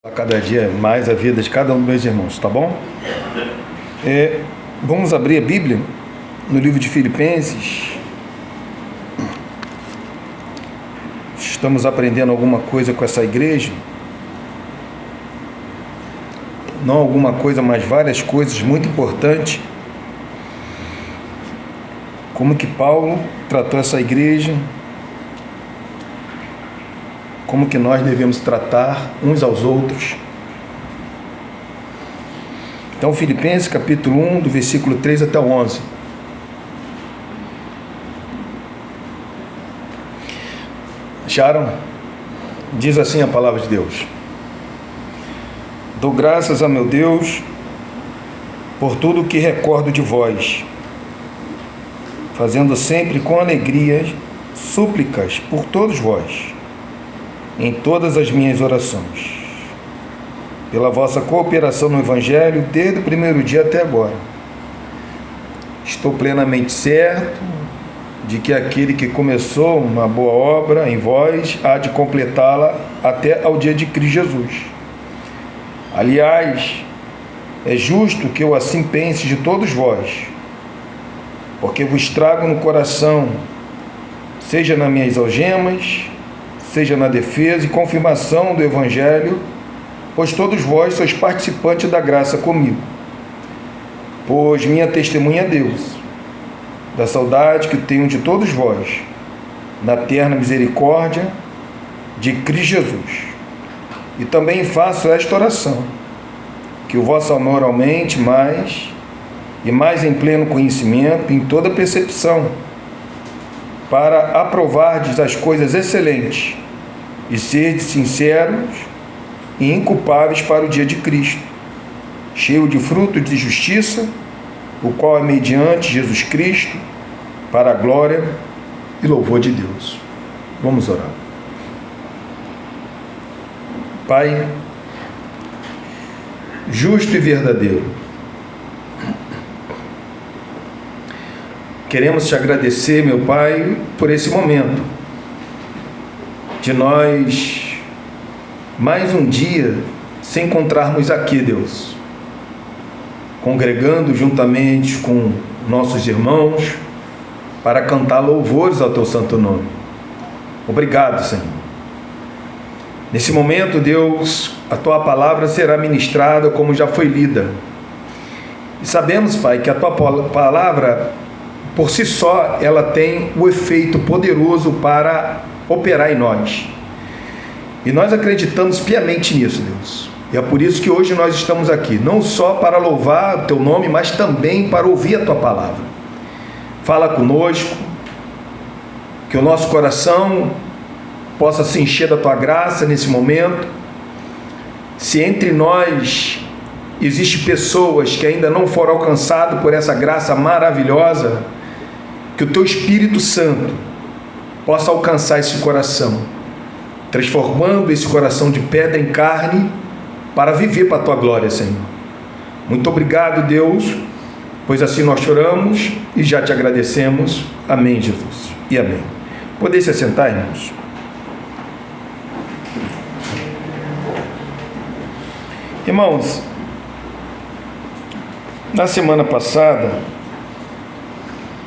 A cada dia mais a vida de cada um dos meus irmãos, tá bom? Vamos abrir a Bíblia no livro de Filipenses. Estamos aprendendo alguma coisa com essa igreja. Não alguma coisa, mas várias coisas muito importantes. Como que Paulo tratou essa igreja. Como que nós devemos tratar uns aos outros. Então, Filipenses capítulo 1, do versículo 3 até o 11. Acharam? Diz assim a palavra de Deus: Dou graças a meu Deus por tudo o que recordo de vós, fazendo sempre com alegria súplicas por todos vós, em todas as minhas orações, pela vossa cooperação no Evangelho, desde o primeiro dia até agora. Estou plenamente certo de que aquele que começou uma boa obra em vós há de completá-la até ao dia de Cristo Jesus. Aliás, é justo que eu assim pense de todos vós, porque vos trago no coração, seja nas minhas algemas, seja na defesa e confirmação do Evangelho, pois todos vós sois participantes da graça comigo. Pois minha testemunha é Deus, da saudade que tenho de todos vós, na terna misericórdia de Cristo Jesus. E também faço esta oração, que o vosso amor aumente mais, e mais em pleno conhecimento, em toda percepção, para aprovardes as coisas excelentes, e serdes sinceros e inculpáveis para o dia de Cristo, cheio de fruto de justiça, o qual é mediante Jesus Cristo, para a glória e louvor de Deus. Vamos orar. Pai, justo e verdadeiro, queremos te agradecer, meu Pai, por esse momento, de nós, mais um dia, se encontrarmos aqui, Deus, congregando juntamente com nossos irmãos, para cantar louvores ao teu santo nome. Obrigado, Senhor. Nesse momento, Deus, a tua palavra será ministrada como já foi lida. E sabemos, Pai, que a tua palavra, por si só, ela tem o efeito poderoso para operar em nós. E nós acreditamos piamente nisso, Deus. E é por isso que hoje nós estamos aqui, não só para louvar o teu nome, mas também para ouvir a tua palavra. Fala conosco, que o nosso coração possa se encher da tua graça nesse momento. Se entre nós existem pessoas que ainda não foram alcançadas por essa graça maravilhosa, que o teu Espírito Santo possa alcançar esse coração, transformando esse coração de pedra em carne, para viver para a tua glória, Senhor. Muito obrigado, Deus, pois assim nós choramos e já te agradecemos. Amém, Jesus, e amém. Podem se assentar, irmãos? Irmãos, na semana passada,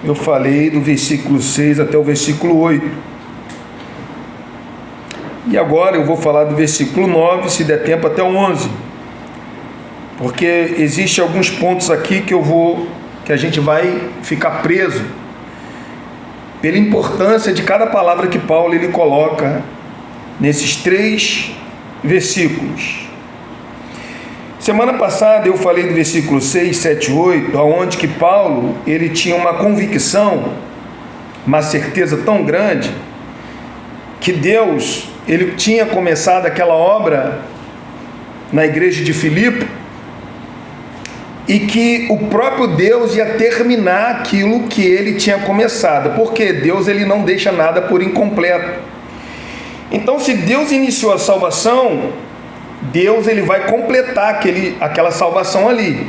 eu falei do versículo 6 até o versículo 8. E agora eu vou falar do versículo 9, se der tempo, até o 11. Porque existem alguns pontos aqui que a gente vai ficar preso pela importância de cada palavra que Paulo ele coloca nesses 3 versículos. Semana passada eu falei do versículo 6, 7 e 8, onde que Paulo ele tinha uma convicção, uma certeza tão grande, que Deus ele tinha começado aquela obra na igreja de Filipe, e que o próprio Deus ia terminar aquilo que ele tinha começado, porque Deus ele não deixa nada por incompleto. Então, se Deus iniciou a salvação, Deus ele vai completar aquela salvação ali.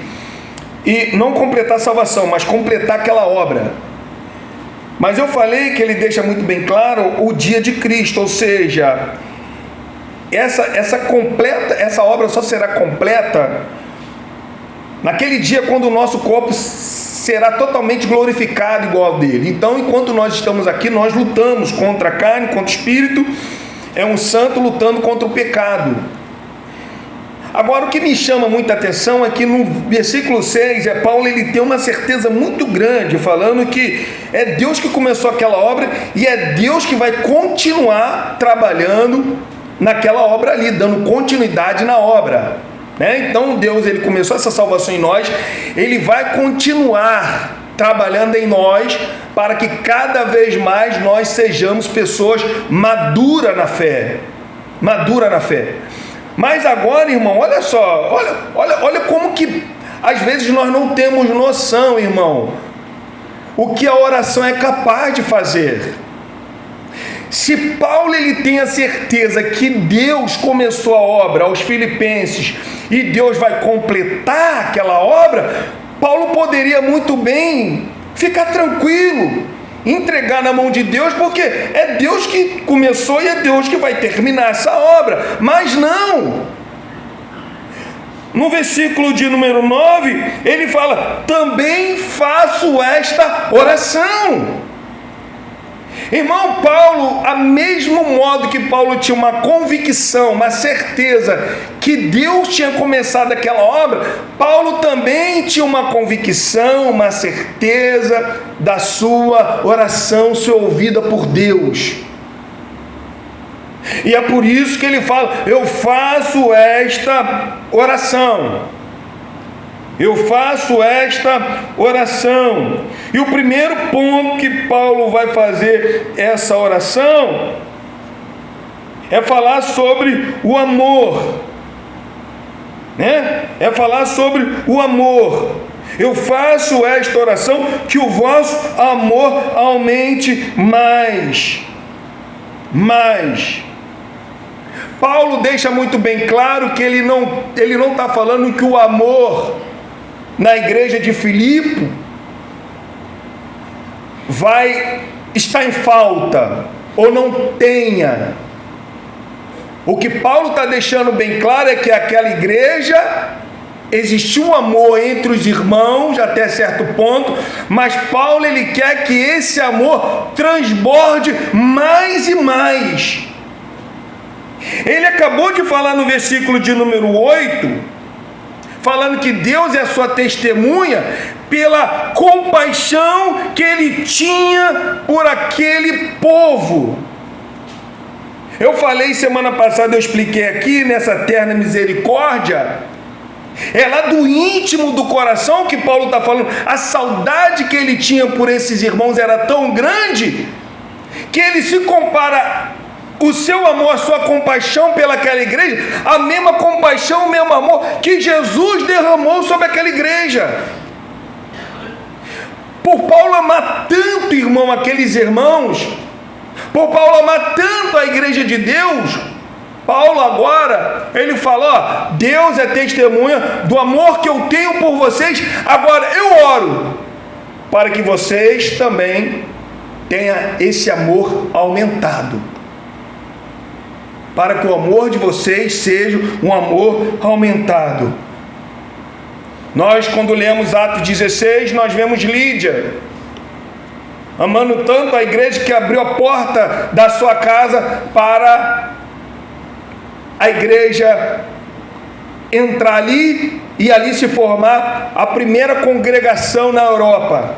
E não completar a salvação, mas completar aquela obra. Mas eu falei que ele deixa muito bem claro o dia de Cristo, ou seja, essa obra só será completa naquele dia quando o nosso corpo será totalmente glorificado igual ao dele. Então, enquanto nós estamos aqui, nós lutamos contra a carne, contra o espírito. É um santo lutando contra o pecado. Agora, o que me chama muita atenção é que no versículo 6, Paulo ele tem uma certeza muito grande, falando que é Deus que começou aquela obra e é Deus que vai continuar trabalhando naquela obra ali, dando continuidade na obra. Então Deus ele começou essa salvação em nós, ele vai continuar trabalhando em nós para que cada vez mais nós sejamos pessoas maduras na fé. Mas agora, irmão, olha só, olha como que às vezes nós não temos noção, irmão, o que a oração é capaz de fazer. Se Paulo ele tem a certeza que Deus começou a obra aos Filipenses e Deus vai completar aquela obra, Paulo poderia muito bem ficar tranquilo, entregar na mão de Deus, porque é Deus que começou e é Deus que vai terminar essa obra. Mas não! No versículo de número 9, ele fala: também faço esta oração. Irmão, Paulo, a mesmo modo que Paulo tinha uma convicção, uma certeza que Deus tinha começado aquela obra, Paulo também tinha uma convicção, uma certeza da sua oração ser ouvida por Deus. E é por isso que ele fala: eu faço esta oração. Eu faço esta oração. E o primeiro ponto que Paulo vai fazer essa oração é falar sobre o amor, É falar sobre o amor. Eu faço esta oração, que o vosso amor aumente mais. Paulo deixa muito bem claro que ele não está falando que o amor na igreja de Filipe vai estar em falta ou não tenha. O que Paulo está deixando bem claro é que aquela igreja existiu um amor entre os irmãos até certo ponto, mas Paulo ele quer que esse amor transborde mais e mais. Ele acabou de falar no versículo de número 8, falando que Deus é a sua testemunha pela compaixão que ele tinha por aquele povo. Eu falei semana passada, eu expliquei aqui nessa terna misericórdia, é lá do íntimo do coração que Paulo está falando. A saudade que ele tinha por esses irmãos era tão grande que ele se compara o seu amor, a sua compaixão pelaquela igreja, a mesma compaixão, o mesmo amor que Jesus derramou sobre aquela igreja. Por Paulo amar tanto, irmão, aqueles irmãos, por Paulo amar tanto a igreja de Deus, Paulo agora, ele fala: Deus é testemunha do amor que eu tenho por vocês. Agora eu oro para que vocês também tenham esse amor aumentado, para que o amor de vocês seja um amor aumentado. Nós, quando lemos Atos 16, nós vemos Lídia amando tanto a igreja que abriu a porta da sua casa para a igreja entrar ali e ali se formar a primeira congregação na Europa.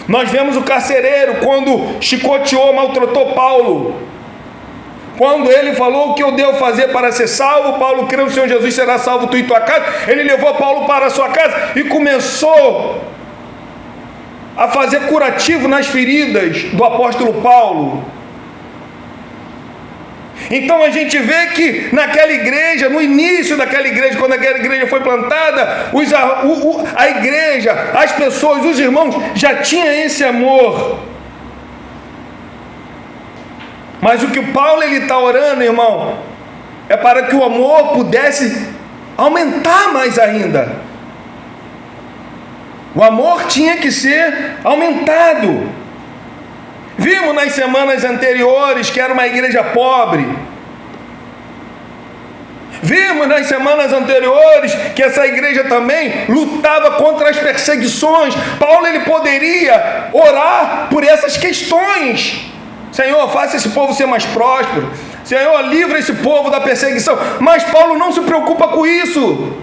Nós vemos o carcereiro, quando chicoteou, maltratou Paulo, quando ele falou: o que eu devo fazer para ser salvo? Paulo crê no Senhor Jesus, será salvo tu e tua casa. Ele levou Paulo para a sua casa e começou a fazer curativo nas feridas do apóstolo Paulo. Então a gente vê que naquela igreja, no início daquela igreja, quando aquela igreja foi plantada, a igreja, as pessoas, os irmãos já tinham esse amor. Mas o que Paulo está orando, irmão, é para que o amor pudesse aumentar mais ainda. O amor tinha que ser aumentado. Vimos nas semanas anteriores que era uma igreja pobre, Vimos nas semanas anteriores que essa igreja também lutava contra as perseguições. Paulo, ele poderia orar por essas questões. Senhor, faça esse povo ser mais próspero. Senhor, livra esse povo da perseguição. Mas Paulo não se preocupa com isso,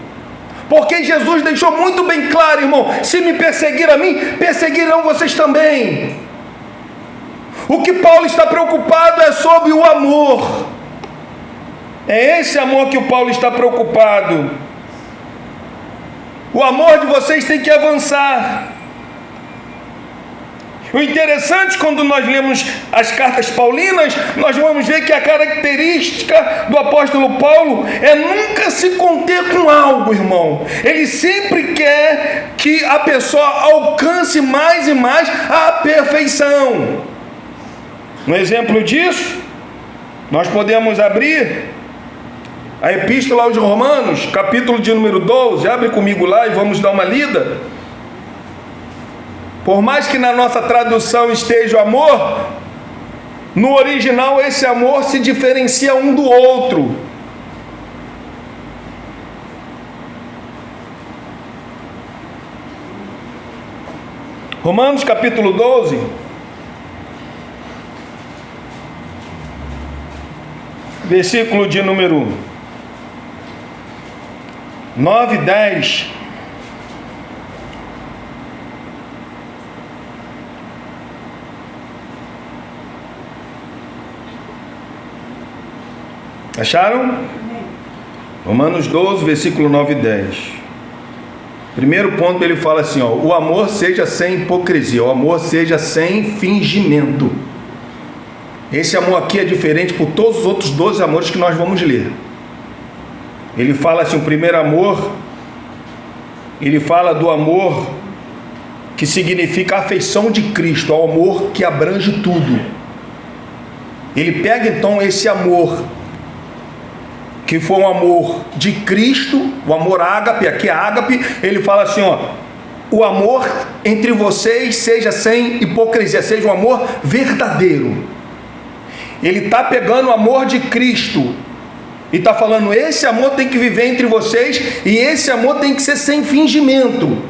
porque Jesus deixou muito bem claro, irmão: se me perseguir a mim, perseguirão vocês também. O que Paulo está preocupado é sobre o amor. É esse amor que o Paulo está preocupado. O amor de vocês tem que avançar. O interessante, quando nós lemos as cartas paulinas, nós vamos ver que a característica do apóstolo Paulo é nunca se conter com algo, irmão. Ele sempre quer que a pessoa alcance mais e mais a perfeição. Um exemplo disso, nós podemos abrir a Epístola aos Romanos, capítulo de número 12. Abre comigo lá e vamos dar uma lida. Por mais que na nossa tradução esteja o amor, no original esse amor se diferencia um do outro. Romanos capítulo 12, versículo de número 9 e 10. Acharam? Romanos 12, versículo 9 e 10. Primeiro ponto, ele fala assim, ó: o amor seja sem hipocrisia, o amor seja sem fingimento. Esse amor aqui é diferente por todos os outros 12 amores que nós vamos ler. Ele fala assim, o primeiro amor, ele fala do amor que significa a afeição de Cristo, o amor que abrange tudo. Ele pega então esse amor, que foi um amor de Cristo, o amor ágape, aqui é ágape, ele fala assim, ó: o amor entre vocês seja sem hipocrisia, seja um amor verdadeiro. Ele está pegando o amor de Cristo e está falando, esse amor tem que viver entre vocês, e esse amor tem que ser sem fingimento,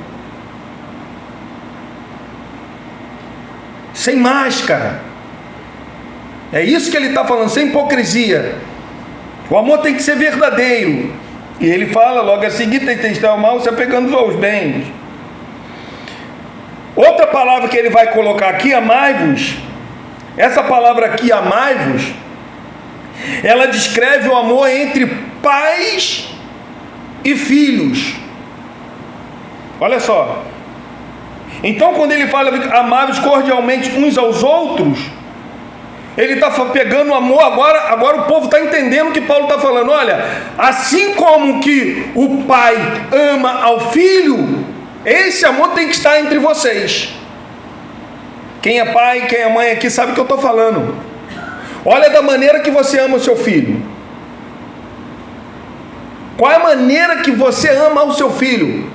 sem máscara. É isso que ele está falando, sem hipocrisia. O amor tem que ser verdadeiro. E ele fala logo a seguir, detestar o mal, se apegando aos bens. Outra palavra que ele vai colocar aqui, amai-vos. Essa palavra aqui, amai-vos, ela descreve o amor entre pais e filhos. Olha só. Então, quando ele fala amai-vos cordialmente uns aos outros, ele está pegando o amor. Agora o povo está entendendo o que Paulo está falando. Olha, assim como que o pai ama ao filho, esse amor tem que estar entre vocês. Quem é pai, quem é mãe aqui sabe o que eu estou falando. Olha da maneira que você ama o seu filho. Qual é a maneira que você ama o seu filho?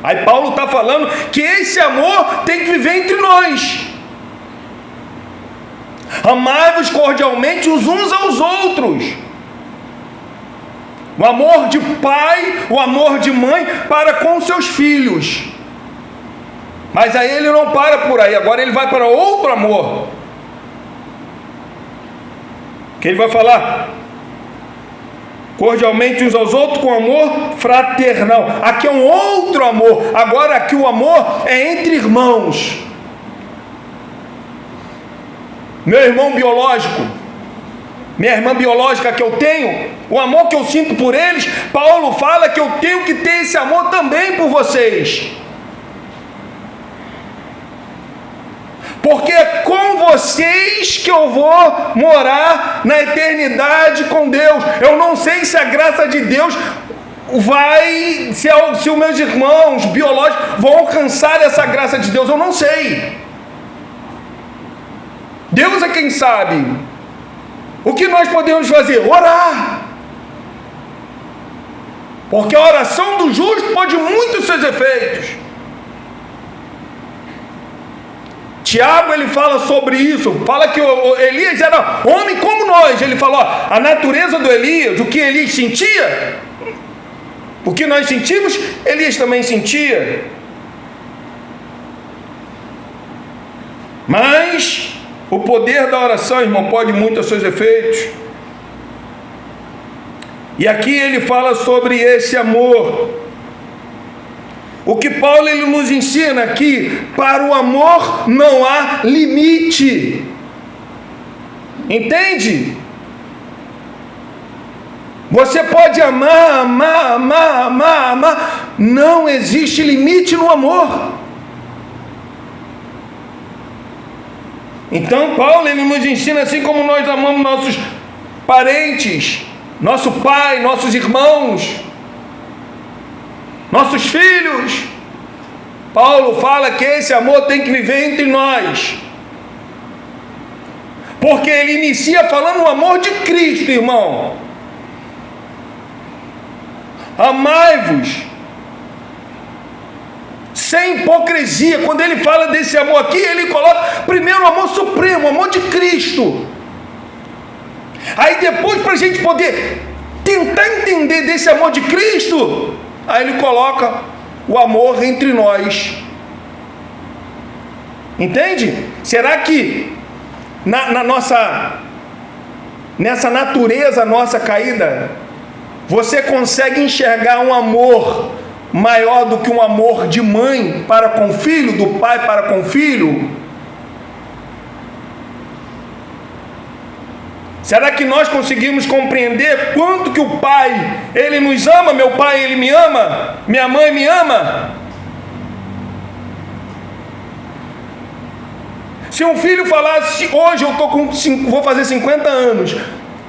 Aí Paulo está falando que esse amor tem que viver entre nós. Amai-vos cordialmente os uns aos outros. O amor de pai, o amor de mãe para com seus filhos. Mas aí ele não para por aí, agora ele vai para outro amor, que ele vai falar cordialmente uns aos outros com amor fraternal. Aqui é um outro amor. Agora aqui o amor é entre irmãos. Meu irmão biológico, minha irmã biológica que eu tenho, o amor que eu sinto por eles, Paulo fala que eu tenho que ter esse amor também por vocês. Porque é com vocês que eu vou morar na eternidade com Deus. Eu não sei se a graça de Deus vai, se os meus irmãos biológicos vão alcançar essa graça de Deus, eu não sei. Deus é quem sabe. O que nós podemos fazer? Orar. Porque a oração do justo pode muito seus efeitos. Tiago, ele fala sobre isso, fala que o Elias era homem como nós. Ele falou, a natureza do Elias, o que Elias sentia, o que nós sentimos, Elias também sentia. Mas o poder da oração, irmão, pode muito a seus efeitos. E aqui ele fala sobre esse amor. O que Paulo ele nos ensina aqui, para o amor não há limite. Entende? Você pode amar, amar. Não existe limite no amor. Então Paulo ele nos ensina, assim como nós amamos nossos parentes, nosso pai, nossos irmãos, nossos filhos. Paulo fala que esse amor tem que viver entre nós, porque ele inicia falando o amor de Cristo, irmão. Amai-vos sem hipocrisia. Quando ele fala desse amor aqui, ele coloca primeiro o amor supremo, o amor de Cristo. Aí depois, para a gente poder tentar entender desse amor de Cristo, aí ele coloca o amor entre nós. Entende? Será que nessa natureza nossa caída, você consegue enxergar um amor maior do que um amor de mãe para com filho, do pai para com filho? Será que nós conseguimos compreender quanto que o pai, ele nos ama? Meu pai, ele me ama? Minha mãe me ama? Se um filho falasse, hoje eu vou fazer 50 anos,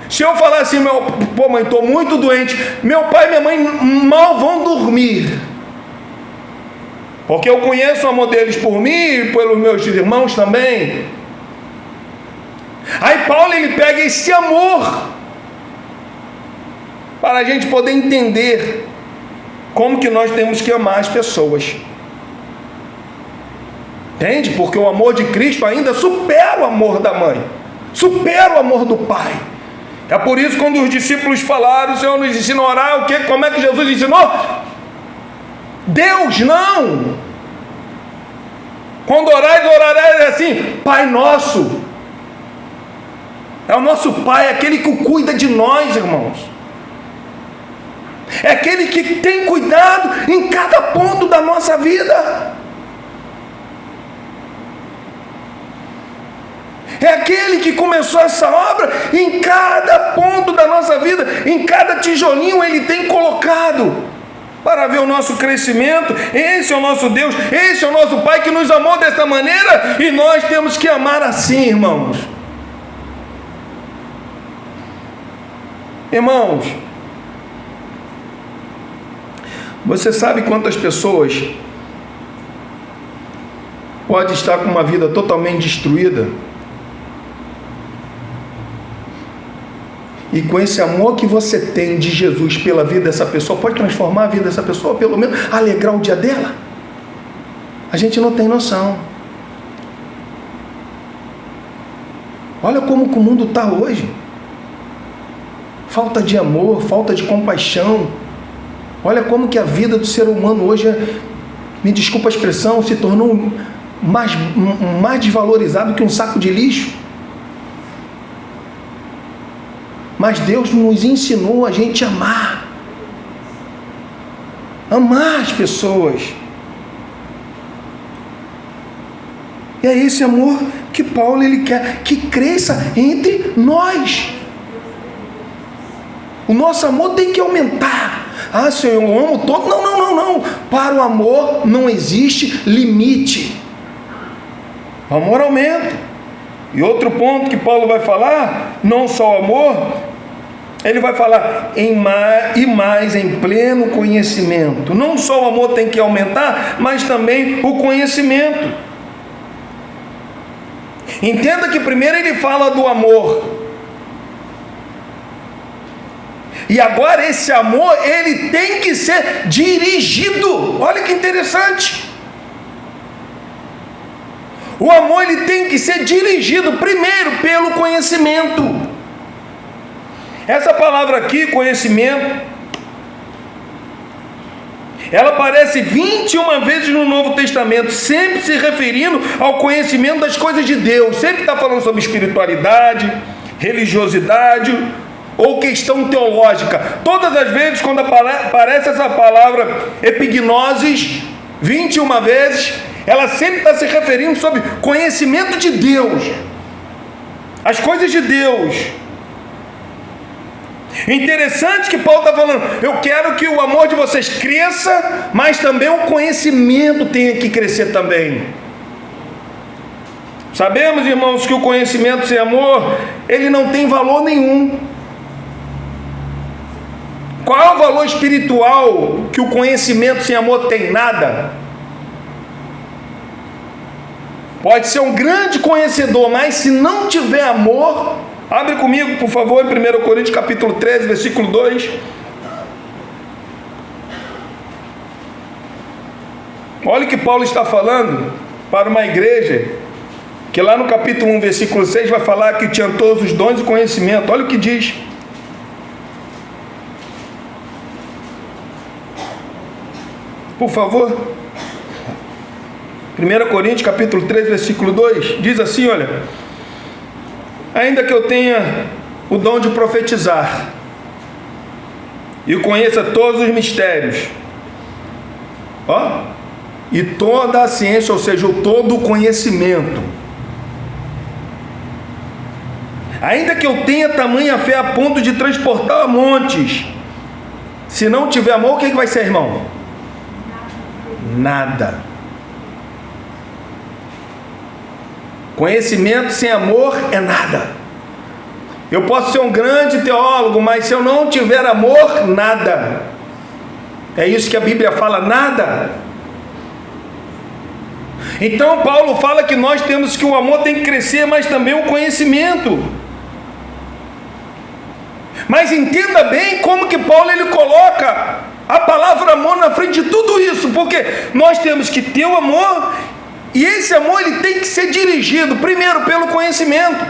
se eu falar assim, mãe, estou muito doente, meu pai e minha mãe mal vão dormir, porque eu conheço o amor deles por mim e pelos meus irmãos também. Aí Paulo ele pega esse amor para a gente poder entender como que nós temos que amar as pessoas. Entende? Porque o amor de Cristo ainda supera o amor da mãe, supera o amor do pai. É por isso quando os discípulos falaram, o Senhor nos ensina a orar, o quê? Como é que Jesus ensinou? Deus não. Quando orareis assim, Pai nosso. É o nosso Pai, é aquele que cuida de nós, irmãos. É aquele que tem cuidado em cada ponto da nossa vida. É aquele que começou essa obra em cada ponto da nossa vida, em cada tijolinho ele tem colocado para ver o nosso crescimento. Esse é o nosso Deus, esse é o nosso Pai que nos amou dessa maneira, e nós temos que amar assim, irmãos. Irmãos, você sabe quantas pessoas podem estar com uma vida totalmente destruída, e com esse amor que você tem de Jesus pela vida dessa pessoa, pode transformar a vida dessa pessoa, pelo menos alegrar o dia dela? A gente não tem noção. Olha como que o mundo está hoje. Falta de amor, falta de compaixão. Olha como que a vida do ser humano hoje, me desculpa a expressão, se tornou mais desvalorizado que um saco de lixo. Mas Deus nos ensinou a gente amar as pessoas. E é esse amor que Paulo ele quer que cresça entre nós. O nosso amor tem que aumentar. Ah, Senhor, eu amo todo. Não. Para o amor não existe limite. O amor aumenta. E outro ponto que Paulo vai falar, não só o amor, ele vai falar em mais em pleno conhecimento. Não só o amor tem que aumentar, mas também o conhecimento. Entenda que primeiro ele fala do amor, e agora esse amor ele tem que ser dirigido. Olha que interessante. O amor ele tem que ser dirigido primeiro pelo conhecimento. Essa palavra aqui, conhecimento, ela aparece 21 vezes no Novo Testamento, sempre se referindo ao conhecimento das coisas de Deus. Sempre está falando sobre espiritualidade, religiosidade ou questão teológica. Todas as vezes quando aparece essa palavra epignosis, 21 vezes, ela sempre está se referindo sobre conhecimento de Deus, as coisas de Deus. Interessante que Paulo está falando, eu quero que o amor de vocês cresça, mas também o conhecimento tenha que crescer também. Sabemos, irmãos, que o conhecimento sem amor, ele não tem valor nenhum. Qual é o valor espiritual que o conhecimento sem amor tem? Nada. Pode ser um grande conhecedor, mas se não tiver amor, abre comigo, por favor, em 1 Coríntios capítulo 13, versículo 2. Olha o que Paulo está falando para uma igreja, que lá no capítulo 1, versículo 6, vai falar que tinha todos os dons e conhecimento. Olha o que diz. Por favor. 1 Coríntios capítulo 13, versículo 2, diz assim, olha: ainda que eu tenha o dom de profetizar e conheça todos os mistérios, e toda a ciência, ou seja, todo o conhecimento, ainda que eu tenha tamanha fé a ponto de transportar montes, se não tiver amor, o que vai ser, irmão? Nada. Conhecimento sem amor é nada. Eu posso ser um grande teólogo, mas se eu não tiver amor, nada. É isso que a Bíblia fala, nada. Então Paulo fala que nós temos que o amor tem que crescer, mas também o conhecimento. Mas entenda bem como que Paulo ele coloca a palavra amor na frente de tudo isso, porque nós temos que ter o amor. E esse amor ele tem que ser dirigido primeiro pelo conhecimento.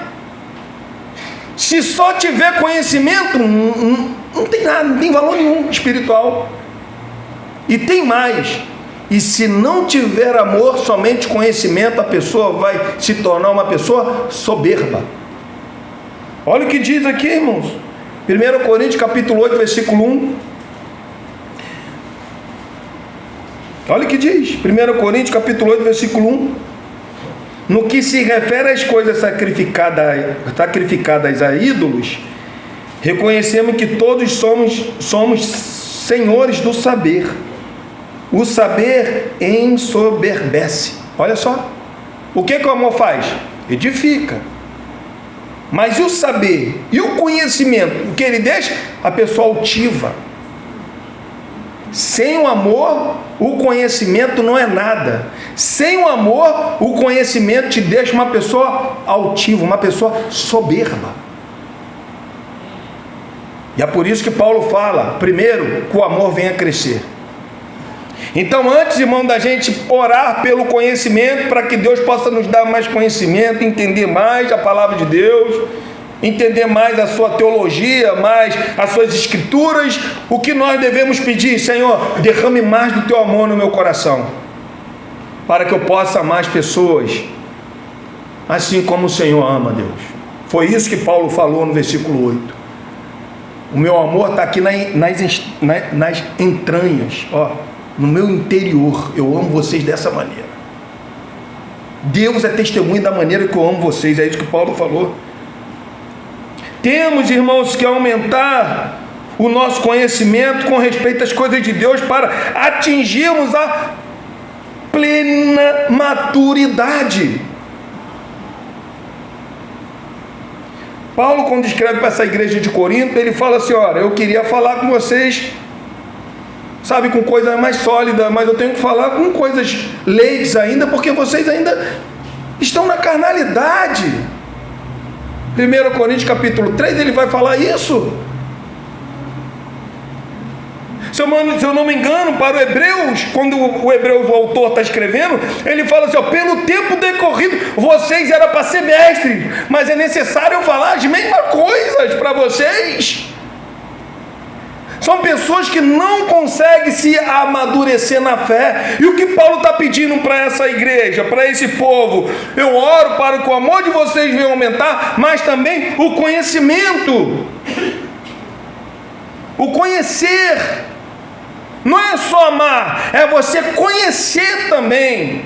Se só tiver conhecimento, não tem nada, não tem valor nenhum espiritual. E tem mais. E se não tiver amor, somente conhecimento, a pessoa vai se tornar uma pessoa soberba. Olha o que diz aqui, irmãos. 1 Coríntios capítulo 8, versículo 1. Olha o que diz, 1 Coríntios capítulo 8, versículo 1. No que se refere às coisas sacrificadas a ídolos, reconhecemos que todos somos senhores do saber. O saber ensoberbece. Olha só, o que o amor faz? Edifica. Mas e o saber? E o conhecimento? O que ele deixa? A pessoa altiva. Sem o amor, o conhecimento não é nada. Sem o amor, o conhecimento te deixa uma pessoa altiva, uma pessoa soberba. E é por isso que Paulo fala, primeiro, que o amor venha crescer. Então, antes, irmão, da gente orar pelo conhecimento, para que Deus possa nos dar mais conhecimento, entender mais a palavra de Deus, entender mais a sua teologia, mais as suas escrituras, o que nós devemos pedir? Senhor, derrame mais do teu amor no meu coração, para que eu possa amar as pessoas, assim como o Senhor ama, Deus. Foi isso que Paulo falou no versículo 8. O meu amor está aqui nas entranhas, no meu interior. Eu amo vocês dessa maneira. Deus é testemunho da maneira que eu amo vocês, é isso que Paulo falou. Temos, irmãos, que aumentar o nosso conhecimento com respeito às coisas de Deus para atingirmos a plena maturidade. Paulo, quando escreve para essa igreja de Corinto, ele fala assim: olha, eu queria falar com vocês, sabe, com coisas mais sólidas, mas eu tenho que falar com coisas leitas ainda, porque vocês ainda estão na carnalidade. 1 Coríntios capítulo 3, ele vai falar isso. Se eu não me engano, para o Hebreus, quando o Hebreus, o autor, está escrevendo, ele fala assim, ó, pelo tempo decorrido, vocês eram para ser mestres, mas é necessário eu falar as mesmas coisas para vocês. São pessoas que não conseguem se amadurecer na fé. E o que Paulo está pedindo para essa igreja, para esse povo? Eu oro para que o amor de vocês venha aumentar, mas também o conhecimento. O conhecer. Não é só amar, é você conhecer também.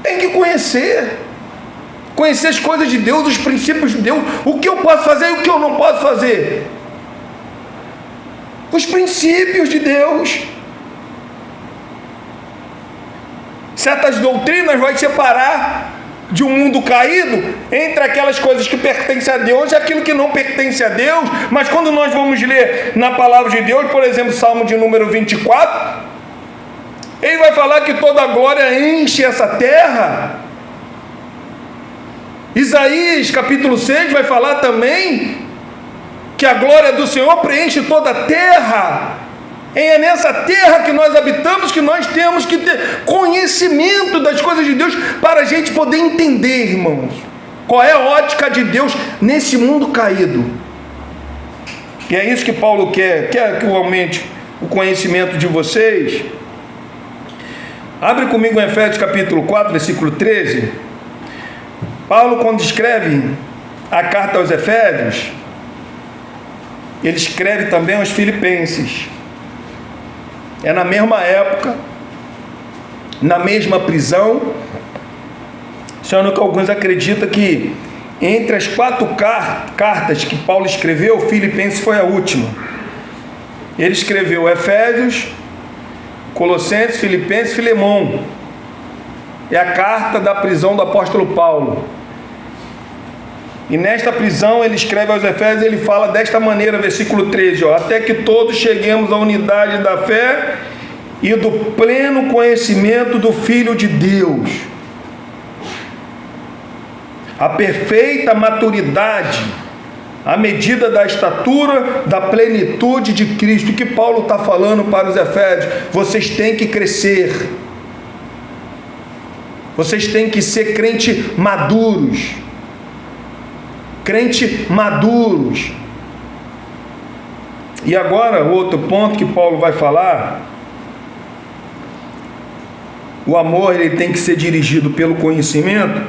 Tem que conhecer. Conhecer as coisas de Deus, os princípios de Deus, o que eu posso fazer e o que eu não posso fazer. Os princípios de Deus. Certas doutrinas vai separar de um mundo caído entre aquelas coisas que pertencem a Deus e aquilo que não pertence a Deus. Mas quando nós vamos ler na palavra de Deus, por exemplo, Salmo de número 24, ele vai falar que toda a glória enche essa terra. Isaías capítulo 6 vai falar também que a glória do Senhor preenche toda a terra. É nessa terra que nós habitamos que nós temos que ter conhecimento das coisas de Deus para a gente poder entender, irmãos, qual é a ótica de Deus nesse mundo caído. E é isso que Paulo quer que eu aumente o conhecimento de vocês. Abre comigo em Efésios capítulo 4, versículo 13. Paulo, quando escreve a carta aos Efésios, ele escreve também aos Filipenses. É na mesma época, na mesma prisão. Sendo que alguns acreditam que entre as 4 cartas que Paulo escreveu, Filipenses foi a última. Ele escreveu Efésios, Colossenses, Filipenses e Filemão. É a carta da prisão do apóstolo Paulo. E nesta prisão ele escreve aos Efésios, ele fala desta maneira, versículo 13, ó, até que todos cheguemos à unidade da fé e do pleno conhecimento do Filho de Deus, a perfeita maturidade, à medida da estatura da plenitude de Cristo. O que Paulo está falando para os Efésios? Vocês têm que crescer. Vocês têm que ser crentes maduros. Crentes maduros. E agora, o outro ponto que Paulo vai falar: o amor, ele tem que ser dirigido pelo conhecimento,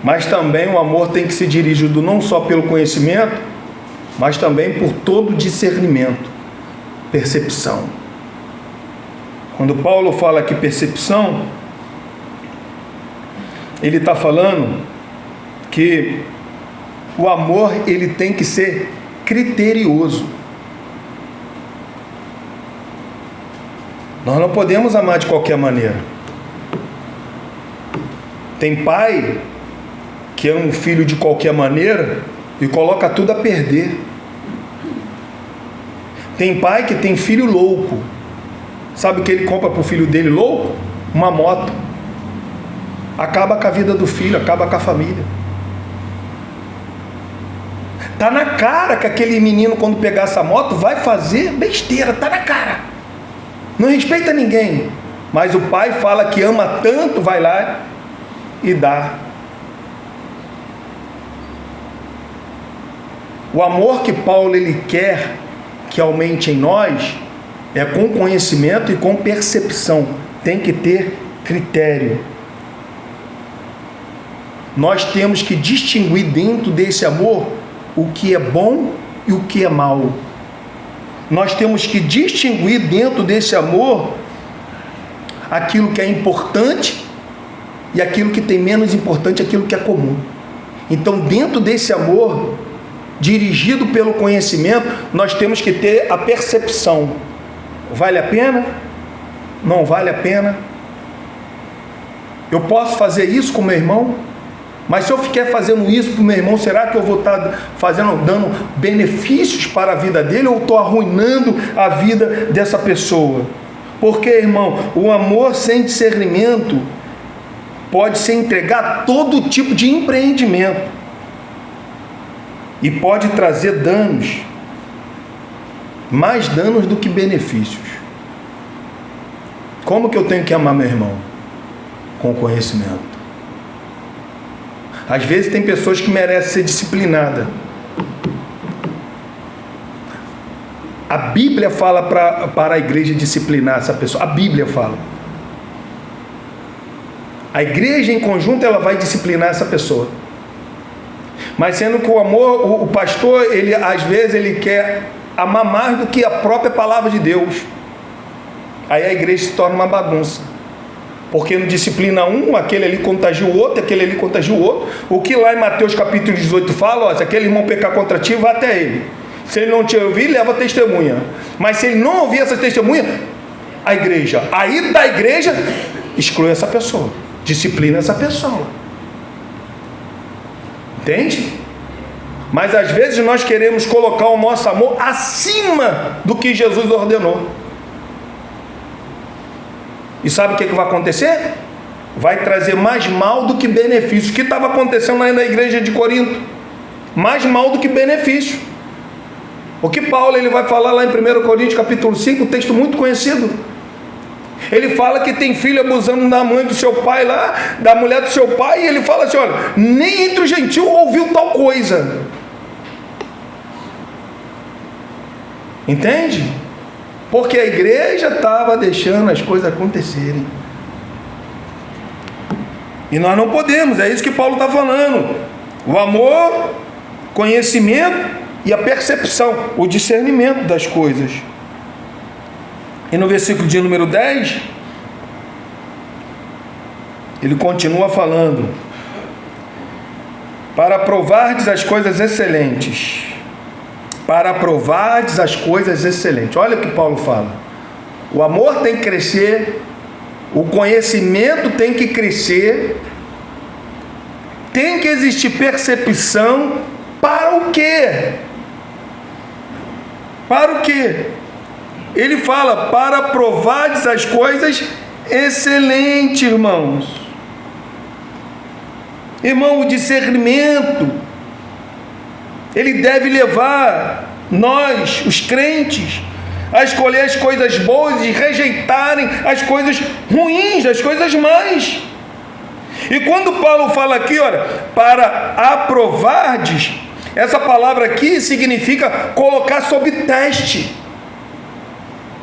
mas também o amor tem que ser dirigido não só pelo conhecimento, mas também por todo discernimento, percepção. Quando Paulo fala aqui percepção, ele está falando que o amor, ele tem que ser criterioso. Nós não podemos amar de qualquer maneira. Tem pai que ama o filho de qualquer maneira e coloca tudo a perder. Tem pai que tem filho louco. Sabe o que ele compra para o filho dele louco? Uma moto. Acaba com a vida do filho, acaba com a família. Está na cara que aquele menino, quando pegar essa moto, vai fazer besteira. Está na cara. Não respeita ninguém. Mas o pai fala que ama tanto, vai lá e dá. O amor que Paulo ele quer que aumente em nós é com conhecimento e com percepção. Tem que ter critério. Nós temos que distinguir dentro desse amor o que é bom e o que é mal. Nós temos que distinguir dentro desse amor aquilo que é importante e aquilo que tem menos importante, aquilo que é comum. Então, dentro desse amor, dirigido pelo conhecimento, nós temos que ter a percepção. Vale a pena? Não vale a pena? Eu posso fazer isso com meu irmão? Mas se eu ficar fazendo isso para o meu irmão, será que eu vou estar dando benefícios para a vida dele, ou estou arruinando a vida dessa pessoa? Porque, irmão, o amor sem discernimento pode se entregar a todo tipo de empreendimento. e pode trazer danos, mais danos do que benefícios. Como que eu tenho que amar meu irmão? Com conhecimento. Às vezes tem pessoas que merecem ser disciplinadas. A Bíblia fala para a igreja disciplinar essa pessoa. A Bíblia fala. A igreja em conjunto ela vai disciplinar essa pessoa. Mas sendo que o amor, o pastor, ele às vezes ele quer amar mais do que a própria palavra de Deus. Aí a igreja se torna uma bagunça. Porque não disciplina um, aquele ali contagia o outro, aquele ali contagia o outro. O que lá em Mateus capítulo 18 fala, ó, se aquele irmão pecar contra ti, vá até ele. Se ele não te ouvir, leva testemunha. Mas se ele não ouvir essa testemunha, a igreja, aí da igreja, exclui essa pessoa. Disciplina essa pessoa. Entende? Mas às vezes nós queremos colocar o nosso amor acima do que Jesus ordenou. E sabe o que vai acontecer? Vai trazer mais mal do que benefício. O que estava acontecendo lá na igreja de Corinto? Mais mal do que benefício. O que Paulo ele vai falar lá em 1 Coríntios capítulo 5, um texto muito conhecido. Ele fala que tem filho abusando da mãe do seu pai lá, da mulher do seu pai, e ele fala assim, olha, nem entre os gentios ouviu tal coisa. Entende? Porque a igreja estava deixando as coisas acontecerem. E nós não podemos, é isso que Paulo está falando. O amor, conhecimento e a percepção, o discernimento das coisas. E no versículo de número 10, ele continua falando: para provardes as coisas excelentes. Para provardes as coisas excelentes. Olha o que Paulo fala. O amor tem que crescer, o conhecimento tem que crescer, tem que existir percepção. Para o quê? Para o quê? Ele fala, para provardes as coisas excelentes, irmãos. Irmão, o discernimento, ele deve levar nós, os crentes, a escolher as coisas boas e rejeitarem as coisas ruins, as coisas más. E quando Paulo fala aqui, olha, para aprovardes, essa palavra aqui significa colocar sob teste.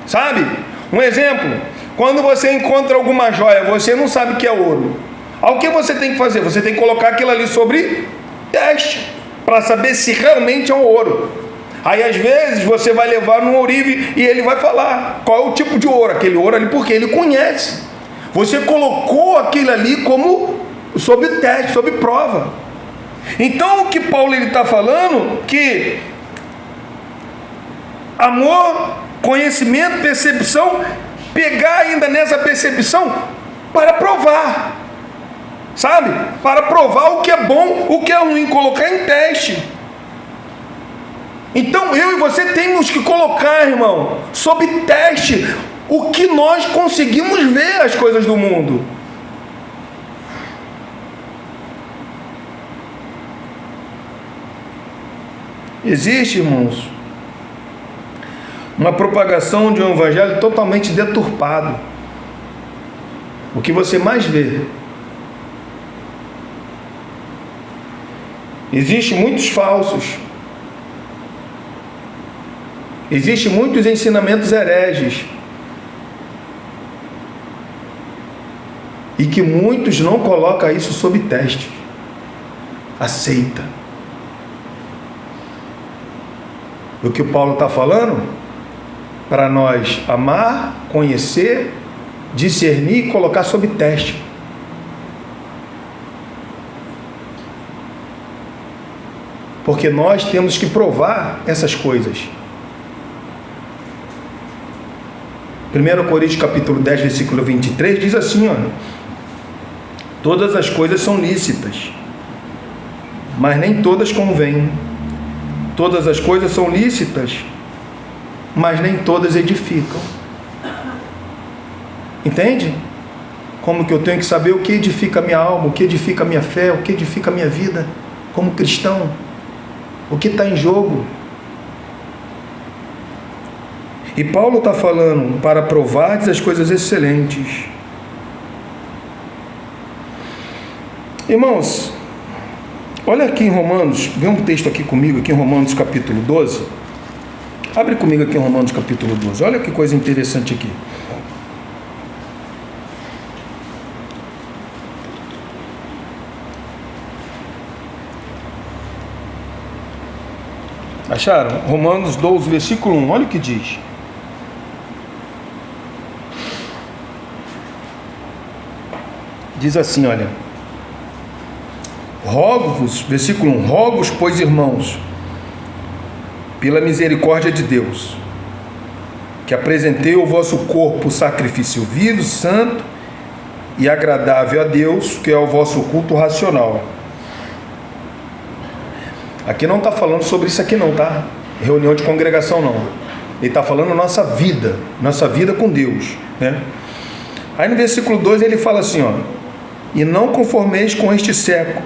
Sabe? Um exemplo, quando você encontra alguma joia, você não sabe que é ouro. O que você tem que fazer? Você tem que colocar aquilo ali sobre teste, para saber se realmente é um ouro. Aí às vezes você vai levar no ourive e ele vai falar qual é o tipo de ouro, aquele ouro ali, porque ele conhece. Você colocou aquilo ali como sob teste, sob prova. Então o que Paulo está falando, que amor, conhecimento, percepção, pegar ainda nessa percepção para provar, sabe? Para provar o que é bom, o que é ruim, colocar em teste. Então eu e você temos que colocar, irmão, sob teste o que nós conseguimos ver as coisas do mundo. Existe, irmãos, uma propagação de um evangelho totalmente deturpado. O que você mais vê? Existem muitos falsos. Existem muitos ensinamentos hereges. E que muitos não colocam isso sob teste. Aceita. O que o Paulo está falando? Para nós amar, conhecer, discernir e colocar sob teste. Porque nós temos que provar essas coisas. 1 Coríntios capítulo 10, versículo 23 diz assim, ó: todas as coisas são lícitas, mas nem todas convêm. Todas as coisas são lícitas, mas nem todas edificam. Entende? Como que eu tenho que saber o que edifica a minha alma, o que edifica a minha fé, o que edifica a minha vida como cristão? o que está em jogo. E Paulo está falando para provardes as coisas excelentes. Irmãos, olha aqui em Romanos, vê um texto aqui comigo, aqui em Romanos capítulo 12. Abre comigo aqui em Romanos capítulo 12. Olha que coisa interessante aqui. Acharam? Romanos 12, versículo 1. Olha o que diz. Diz assim, olha. Rogo-vos, versículo 1. Rogo-vos, pois, irmãos, pela misericórdia de Deus, que apresentei o vosso corpo sacrifício vivo, santo e agradável a Deus, que é o vosso culto racional. Aqui não está falando sobre isso aqui não, tá? Reunião de congregação não. Ele está falando nossa vida com Deus, né? Aí no versículo 2 ele fala assim, ó: e não conformeis com este século,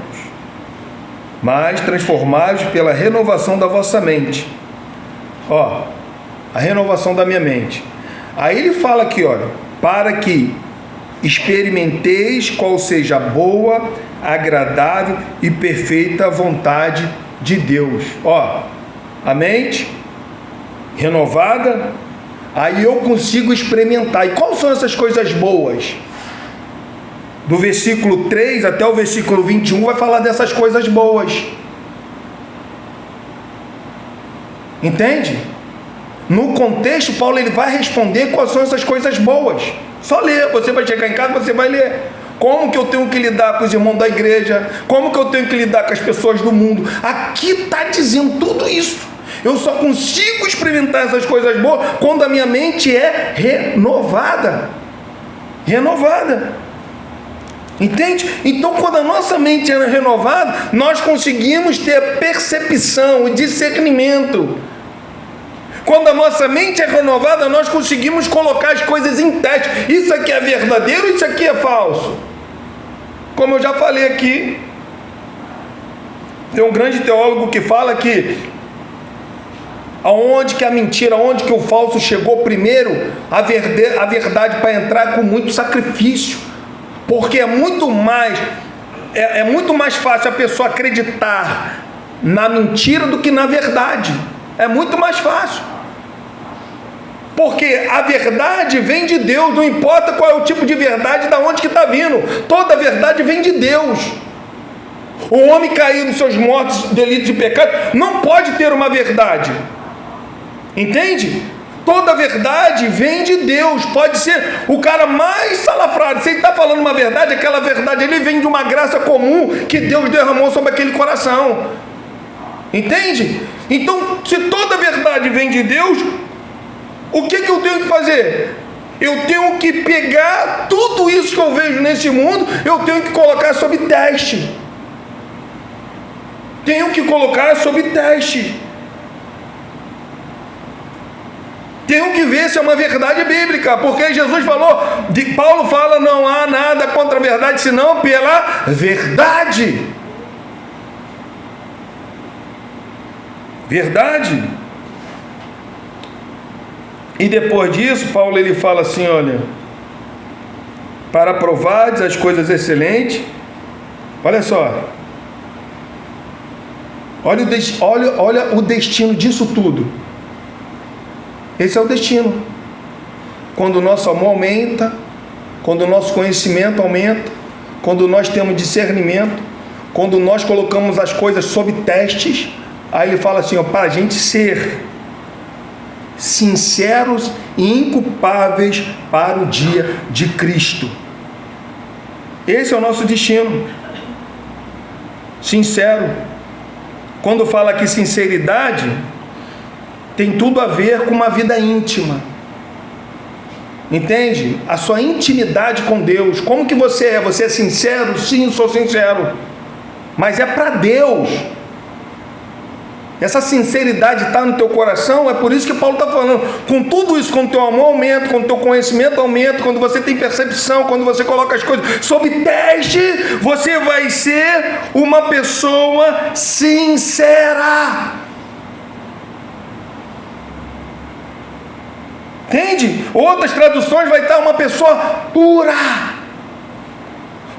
mas transformai-vos pela renovação da vossa mente. Ó, a renovação da minha mente. Aí ele fala aqui, olha, para que experimenteis qual seja a boa, agradável e perfeita vontade de Deus. Ó, a mente renovada, aí eu consigo experimentar. E quais são essas coisas boas? Do versículo 3 até o versículo 21 vai falar dessas coisas boas. Entende? No contexto, Paulo ele vai responder quais são essas coisas boas. Só ler, você vai chegar em casa, você vai ler. Como que eu tenho que lidar com os irmãos da igreja? Como que eu tenho que lidar com as pessoas do mundo? Aqui está dizendo tudo isso. Eu só consigo experimentar essas coisas boas quando a minha mente é renovada. Renovada. Entende? Então, quando a nossa mente é renovada, nós conseguimos ter percepção e discernimento. Quando a nossa mente é renovada, nós conseguimos colocar as coisas em teste. Isso aqui é verdadeiro, isso aqui é falso. Como eu já falei aqui, tem um grande teólogo que fala que aonde que a mentira, aonde que o falso chegou primeiro, a verdade para entrar com muito sacrifício. Porque é muito mais fácil a pessoa acreditar na mentira do que na verdade. É muito mais fácil. Porque a verdade vem de Deus, não importa qual é o tipo de verdade, da onde que está vindo. Toda verdade vem de Deus. O homem caído nos seus mortos, delitos e pecados, não pode ter uma verdade. Entende? Toda verdade vem de Deus. Pode ser o cara mais salafrário. Se ele está falando uma verdade, aquela verdade ele vem de uma graça comum que Deus derramou sobre aquele coração. Entende? Então, se toda verdade vem de Deus, o que eu tenho que fazer? Eu tenho que pegar tudo isso que eu vejo nesse mundo, eu tenho que colocar sob teste. Tenho que colocar sob teste. Tenho que ver se é uma verdade bíblica, porque Jesus falou, Paulo fala, não há nada contra a verdade, senão pela verdade. Verdade. E depois disso, Paulo ele fala assim, olha, para provardes as excelentes, olha só, olha o destino disso tudo. Esse é o destino. Quando o nosso amor aumenta, quando o nosso conhecimento aumenta, quando nós temos discernimento, quando nós colocamos as coisas sob testes, aí ele fala assim, ó, para a gente ser sinceros e inculpáveis para o dia de Cristo. Esse é o nosso destino. Sincero. Quando fala aqui sinceridade, tem tudo a ver com uma vida íntima. Entende? A sua intimidade com Deus. Como que você é? Você é sincero? Sim, sou sincero. Mas é para Deus. essa sinceridade está no teu coração, é por isso que Paulo está falando, com tudo isso, quando o teu amor aumenta, quando o teu conhecimento aumenta, quando você tem percepção, quando você coloca as coisas sob teste, você vai ser uma pessoa sincera. Entende? Outras traduções vai estar uma pessoa pura,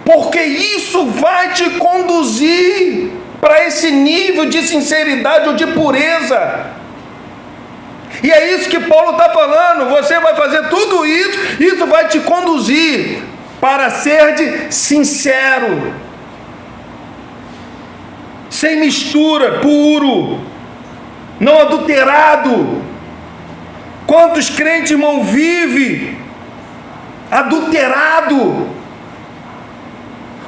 porque isso vai te conduzir para esse nível de sinceridade ou de pureza. E é isso que Paulo está falando. Você vai fazer tudo isso, isso vai te conduzir para ser sincero, sem mistura, puro, não adulterado. Quantos crentes, irmão, vive adulterado?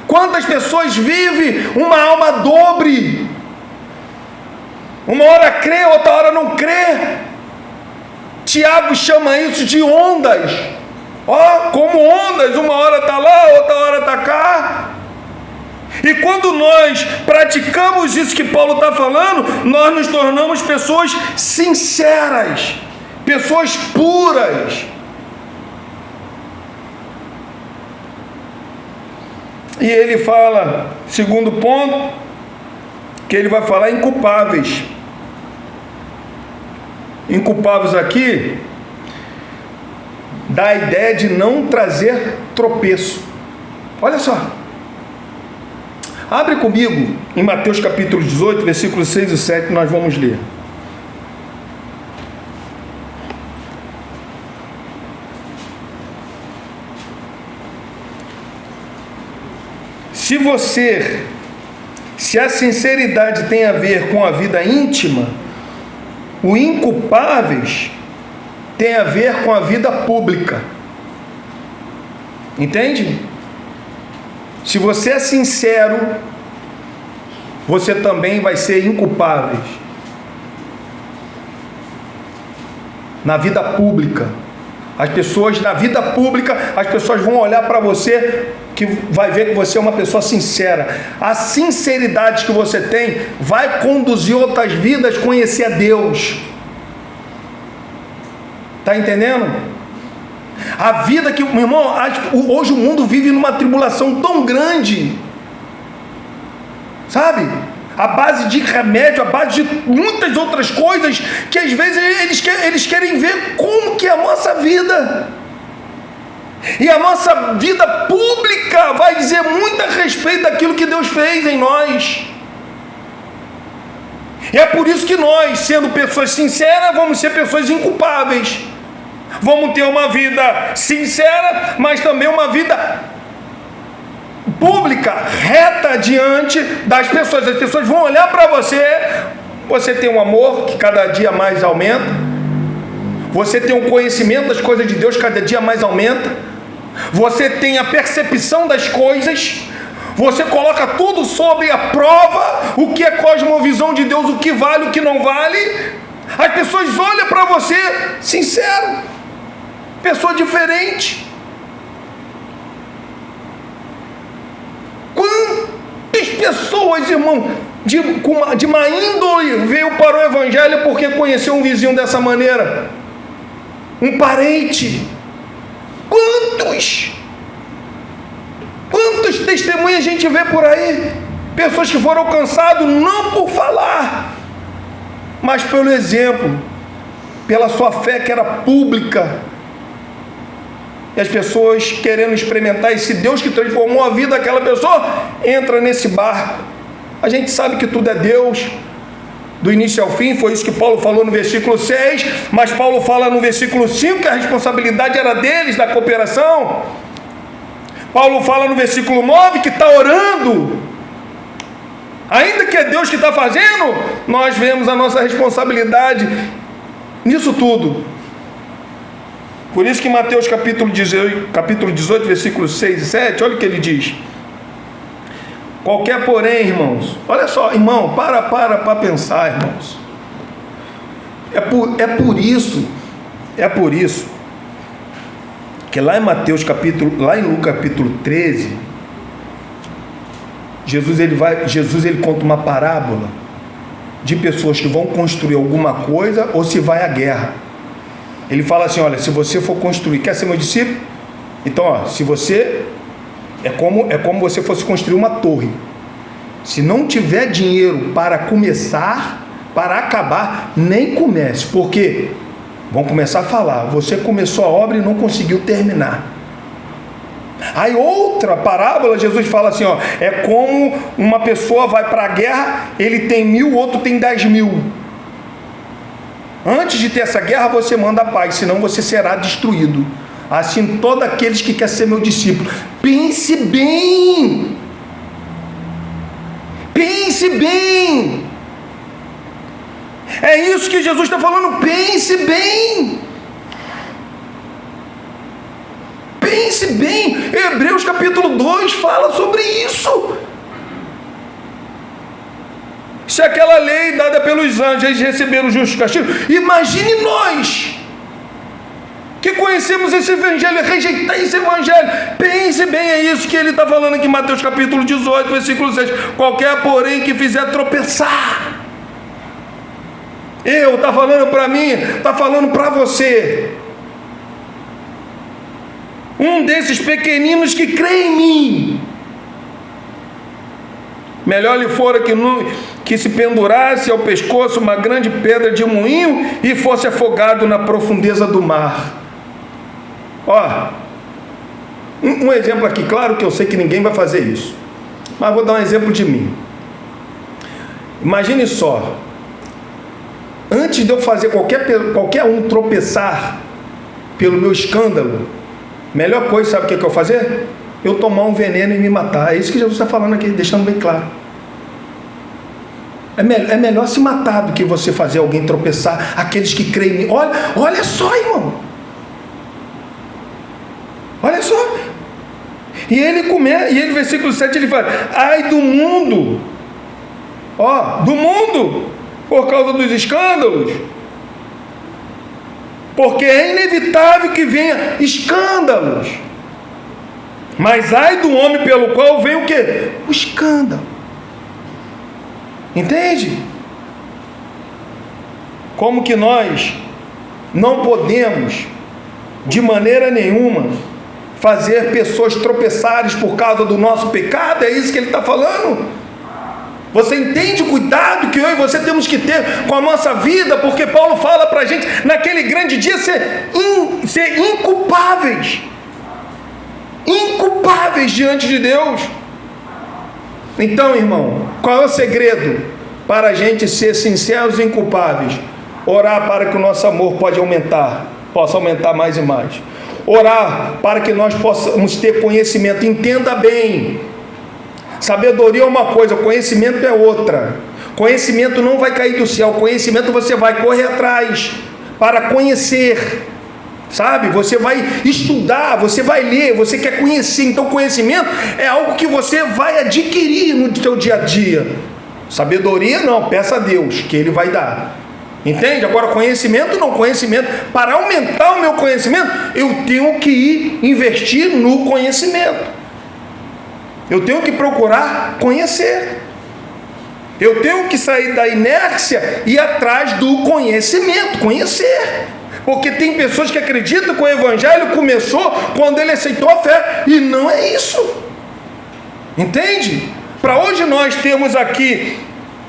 Quantas pessoas vivem uma alma dobre? Uma hora crê, outra hora não crê. Tiago chama isso de ondas. Ó, como ondas, uma hora está lá, outra hora está cá. E quando nós praticamos isso que Paulo está falando, nós nos tornamos pessoas sinceras, pessoas puras. E ele fala, segundo ponto, que ele vai falar inculpáveis. Inculpáveis aqui dá a ideia de não trazer tropeço. Olha só. Abre comigo em Mateus capítulo 18, versículos 6 e 7, nós vamos ler. Se a sinceridade tem a ver com a vida íntima, o inculpáveis tem a ver com a vida pública. Entende? Se você é sincero, você também vai ser inculpável na vida pública. As pessoas, na vida pública, as pessoas vão olhar para você, que vai ver que você é uma pessoa sincera. A sinceridade que você tem vai conduzir outras vidas a conhecer a Deus. Está entendendo? A vida que, meu irmão, hoje o mundo vive numa tribulação tão grande, sabe? A base de remédio, a base de muitas outras coisas, que às vezes eles querem ver como que é a nossa vida. E a nossa vida pública vai dizer muito a respeito daquilo que Deus fez em nós. E é por isso que nós, sendo pessoas sinceras, vamos ser pessoas inculpáveis. Vamos ter uma vida sincera, mas também uma vida pública, reta diante das pessoas. As pessoas vão olhar para você. Você tem um amor que cada dia mais aumenta. Você tem um conhecimento das coisas de Deus, cada dia mais aumenta. Você tem a percepção das coisas. Você coloca tudo sobre a prova. O que é cosmovisão de Deus, o que vale, o que não vale. As pessoas olham para você sincero, pessoa diferente. Quantas pessoas, irmão, de má índole veio para o Evangelho porque conheceu um vizinho dessa maneira, um parente? Quantos testemunhos a gente vê por aí? Pessoas que foram alcançadas não por falar, mas pelo exemplo, pela sua fé que era pública. E as pessoas querendo experimentar esse Deus que transformou a vida daquela pessoa, entra nesse barco. A gente sabe que tudo é Deus, do início ao fim. Foi isso que Paulo falou no versículo 6, mas Paulo fala no versículo 5 que a responsabilidade era deles, da cooperação. Paulo fala no versículo 9 que está orando. Ainda que é Deus que está fazendo, nós vemos a nossa responsabilidade nisso tudo. Por isso que em Mateus capítulo 18, versículos 6 e 7, olha o que ele diz. Qualquer porém, irmãos, olha só, irmão, para pensar, irmãos. É por isso que lá em Lucas capítulo 13, Jesus ele conta uma parábola de pessoas que vão construir alguma coisa ou se vai à guerra. Ele fala assim, olha, se você for construir, quer ser meu discípulo? Então, ó, se você, é como você fosse construir uma torre. Se não tiver dinheiro para começar, para acabar, nem comece. Por quê? Vão começar a falar, você começou a obra e não conseguiu terminar. Aí outra parábola, Jesus fala assim, ó, é como uma pessoa vai para a guerra, ele tem 1000, o outro tem 10.000. Antes de ter essa guerra, você manda a paz, senão você será destruído. Assim, todos aqueles que querem ser meu discípulo, pense bem. Pense bem. É isso que Jesus está falando, pense bem. Pense bem. Hebreus capítulo 2 fala sobre isso. Se aquela lei dada pelos anjos, eles receberam o justo castigo, imagine nós, que conhecemos esse evangelho, rejeitar esse evangelho. Pense bem, é isso que ele está falando aqui em Mateus capítulo 18, versículo 6. Qualquer, porém, que fizer tropeçar. Está falando para mim, está falando para você. Um desses pequeninos que crê em mim, melhor lhe fora que se pendurasse ao pescoço uma grande pedra de moinho e fosse afogado na profundeza do mar. Ó, um exemplo aqui, claro que eu sei que ninguém vai fazer isso, mas vou dar um exemplo de mim. Imagine só, antes de eu fazer qualquer um tropeçar pelo meu escândalo, melhor coisa, sabe o que eu fazer? Eu tomar um veneno e me matar. É isso que Jesus está falando aqui, deixando bem claro. É melhor se matar do que você fazer alguém tropeçar, aqueles que creem em mim. Olha só, irmão. Olha só. E ele, versículo 7, ele fala, ai do mundo, do mundo, por causa dos escândalos, porque é inevitável que venha escândalos, mas ai do homem pelo qual vem o quê? O escândalo. Entende? Como que nós não podemos de maneira nenhuma fazer pessoas tropeçarem por causa do nosso pecado? É isso que ele está falando. Você entende o cuidado que eu e você temos que ter com a nossa vida? Porque Paulo fala para a gente, naquele grande dia, ser inculpáveis. Inculpáveis diante de Deus. Então, irmão, qual é o segredo para a gente ser sinceros e inculpáveis? Orar para que o nosso amor possa aumentar mais e mais. Orar para que nós possamos ter conhecimento. Entenda bem, sabedoria é uma coisa, conhecimento é outra. Conhecimento não vai cair do céu, conhecimento você vai correr atrás para conhecer, sabe? Você vai estudar, você vai ler, você quer conhecer. Então conhecimento é algo que você vai adquirir no seu dia a dia. Sabedoria não, peça a Deus que Ele vai dar. Entende? Agora conhecimento não, conhecimento, para aumentar o meu conhecimento, eu tenho que investir no conhecimento. Eu tenho que procurar conhecer. Eu tenho que sair da inércia e ir atrás do conhecimento, conhecer. Porque tem pessoas que acreditam que o evangelho começou quando ele aceitou a fé, e não é isso. Entende? Para hoje nós temos aqui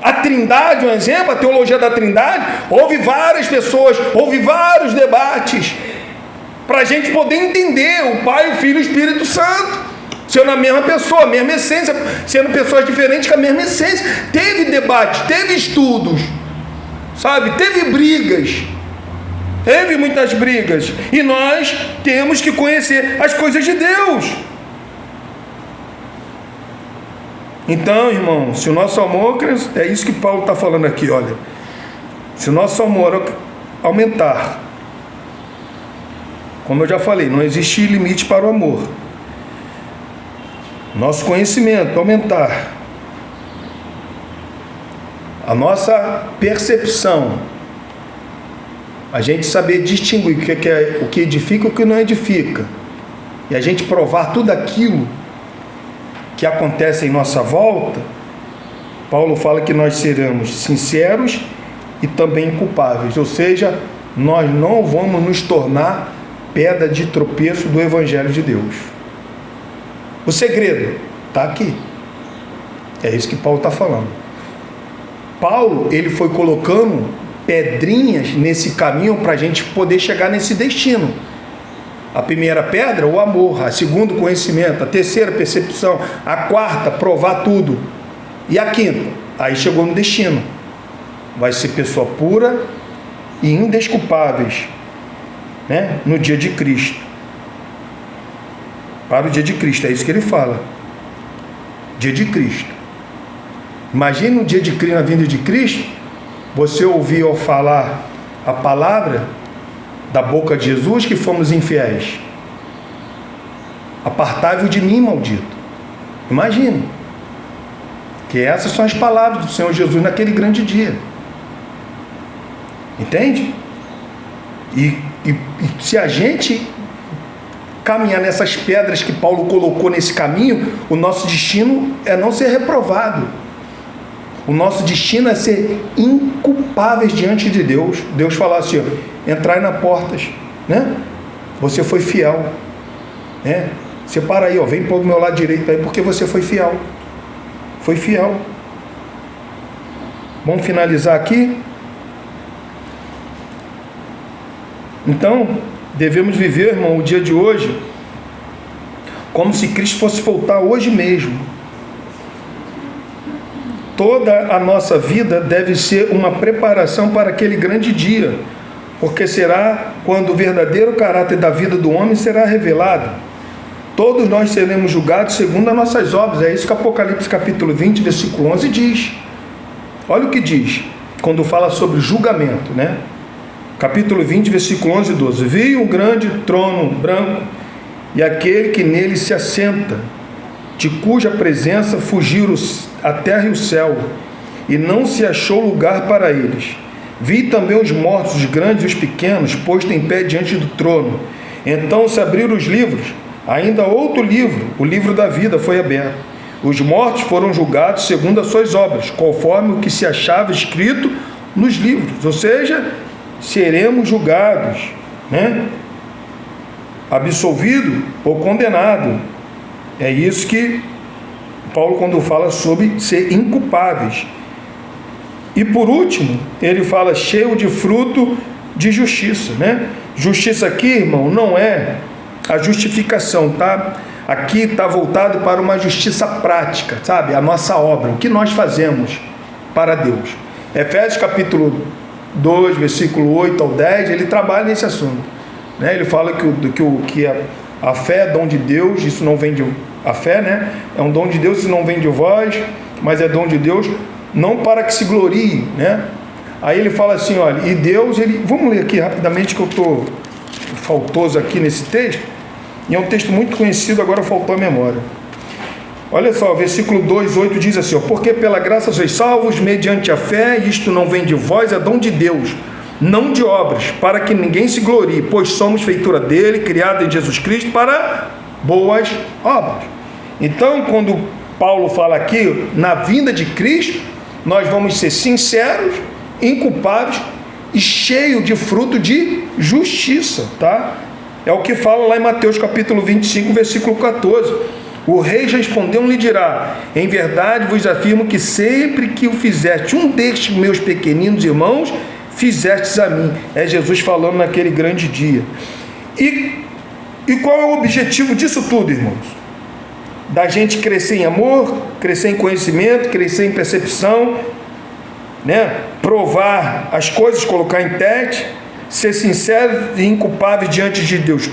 a Trindade, um exemplo, a teologia da Trindade. Houve várias pessoas, houve vários debates, para a gente poder entender o Pai, o Filho e o Espírito Santo, sendo a mesma pessoa, a mesma essência, sendo pessoas diferentes com a mesma essência. Teve debate, teve estudos, sabe? Teve brigas, teve muitas brigas, e nós temos que conhecer as coisas de Deus. Então, irmão, se o nosso amor, é isso que Paulo está falando aqui, olha, se o nosso amor aumentar, como eu já falei, não existe limite para o amor. Nosso conhecimento aumentar, a nossa percepção, a gente saber distinguir o que edifica e o que não edifica, e a gente provar tudo aquilo que acontece em nossa volta, Paulo fala que nós seremos sinceros e também inculpáveis, ou seja, nós não vamos nos tornar pedra de tropeço do Evangelho de Deus. O segredo está aqui. É isso que Paulo está falando. Paulo, ele foi colocando pedrinhas nesse caminho para a gente poder chegar nesse destino. A primeira pedra, o amor. A segunda, o conhecimento. A terceira, percepção. A quarta, provar tudo. E a quinta, aí chegou no destino. Vai ser pessoa pura e indesculpáveis, né? No dia de Cristo. Para o dia de Cristo, é isso que ele fala. Dia de Cristo. Imagine o dia de Cristo, na vinda de Cristo, você ouviu falar a palavra da boca de Jesus que fomos infiéis. Apartai-vos de mim, maldito. Imagine. Que essas são as palavras do Senhor Jesus naquele grande dia. Entende? E se a gente caminhar nessas pedras que Paulo colocou nesse caminho, o nosso destino é não ser reprovado. O nosso destino é ser inculpáveis diante de Deus. Deus falar assim, ó, entrai nas portas, né? Você foi fiel, né? Você para aí, ó, vem para o meu lado direito aí, porque você foi fiel. Foi fiel. Vamos finalizar aqui. Então, devemos viver, irmão, o dia de hoje como se Cristo fosse voltar hoje mesmo. Toda a nossa vida deve ser uma preparação para aquele grande dia, porque será quando o verdadeiro caráter da vida do homem será revelado. Todos nós seremos julgados segundo as nossas obras. É isso que Apocalipse capítulo 20, versículo 11 diz. Olha o que diz, quando fala sobre julgamento, né? Capítulo 20, versículo 11 e 12. Vi um grande trono branco e aquele que nele se assenta, de cuja presença fugiram a terra e o céu, e não se achou lugar para eles. Vi também os mortos, os grandes e os pequenos, postos em pé diante do trono. Então se abriram os livros, ainda outro livro, o livro da vida, foi aberto. Os mortos foram julgados segundo as suas obras, conforme o que se achava escrito nos livros, ou seja, seremos julgados, né? Absolvido ou condenado. É isso que Paulo, quando fala sobre ser inculpáveis. E por último, ele fala cheio de fruto de justiça, né? Justiça aqui, irmão, não é a justificação, tá? Aqui está voltado para uma justiça prática, sabe? A nossa obra, o que nós fazemos para Deus. Efésios capítulo 2, versículo 8 ao 10, ele trabalha nesse assunto, né? Ele fala que a fé é dom de Deus, isso não vem de... A fé, né? É um dom de Deus, isso não vem de vós, mas é dom de Deus, não para que se glorie, né? Aí ele fala assim, olha, e Deus, ele... Vamos ler aqui rapidamente, que eu estou faltoso aqui nesse texto, e é um texto muito conhecido, agora faltou a memória. Olha só, versículo 2:8 diz assim, ó, porque pela graça sois salvos, mediante a fé, e isto não vem de vós, é dom de Deus, não de obras, para que ninguém se glorie, pois somos feitura dele, criada em Jesus Cristo, para boas obras. Então, quando Paulo fala aqui, na vinda de Cristo, nós vamos ser sinceros, inculpáveis e cheios de fruto de justiça, tá? É o que fala lá em Mateus capítulo 25, versículo 14. O rei respondeu-lhe dirá, em verdade vos afirmo que sempre que o fizeste um destes meus pequeninos irmãos, fizestes a mim. É Jesus falando naquele grande dia. E qual é o objetivo disso tudo, irmãos? Da gente crescer em amor, crescer em conhecimento, crescer em percepção, né? Provar as coisas, colocar em teste, ser sincero e inculpável diante de Deus.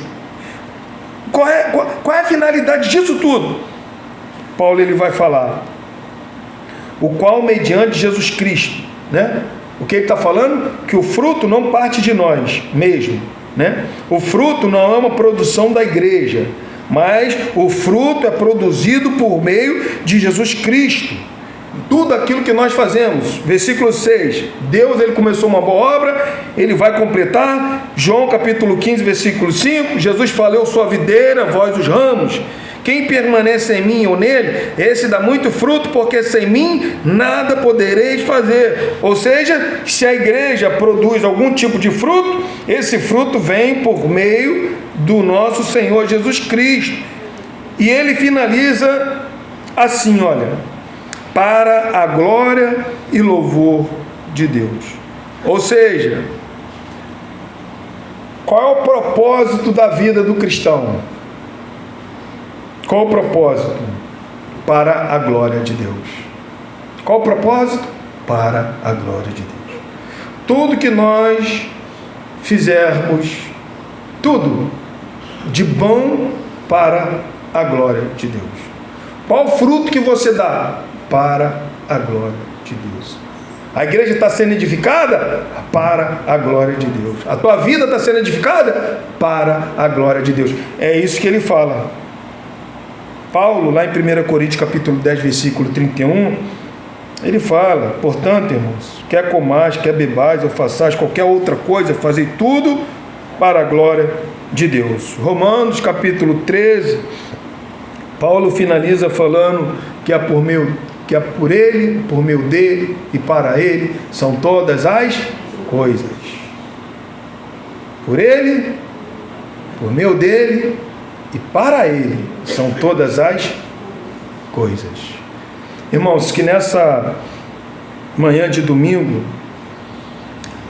Qual é a finalidade disso tudo? Paulo ele vai falar, o qual mediante Jesus Cristo, né? O que ele está falando? Que o fruto não parte de nós mesmo, né? O fruto não é uma produção da igreja, mas o fruto é produzido por meio de Jesus Cristo. Tudo aquilo que nós fazemos, versículo 6, Deus ele começou uma boa obra, ele vai completar. João capítulo 15, versículo 5, Jesus fala, eu sou a videira, vós os ramos, Quem permanece em mim ou nele, esse dá muito fruto, porque sem mim nada podereis fazer. Ou seja, se a igreja produz algum tipo de fruto, esse fruto vem por meio do nosso Senhor Jesus Cristo. E ele finaliza assim, olha: para a glória e louvor de Deus. Ou seja, qual é o propósito da vida do cristão? Qual o propósito? Para a glória de Deus. Qual o propósito? Para a glória de Deus. Tudo que nós fizermos, tudo de bom para a glória de Deus. Qual o fruto que você dá? Para a glória de Deus. A igreja está sendo edificada para a glória de Deus. A tua vida está sendo edificada para a glória de Deus. É isso que ele fala. Paulo, lá em 1 Coríntios capítulo 10, versículo 31, ele fala: portanto, irmãos, quer comais, quer bebais ou façais qualquer outra coisa, fazei tudo para a glória de Deus. Romanos capítulo 13, Paulo finaliza falando que é por ele, por meio dele e para ele são todas as coisas. Por ele, por meio dele e para ele são todas as coisas. Irmãos, que nessa manhã de domingo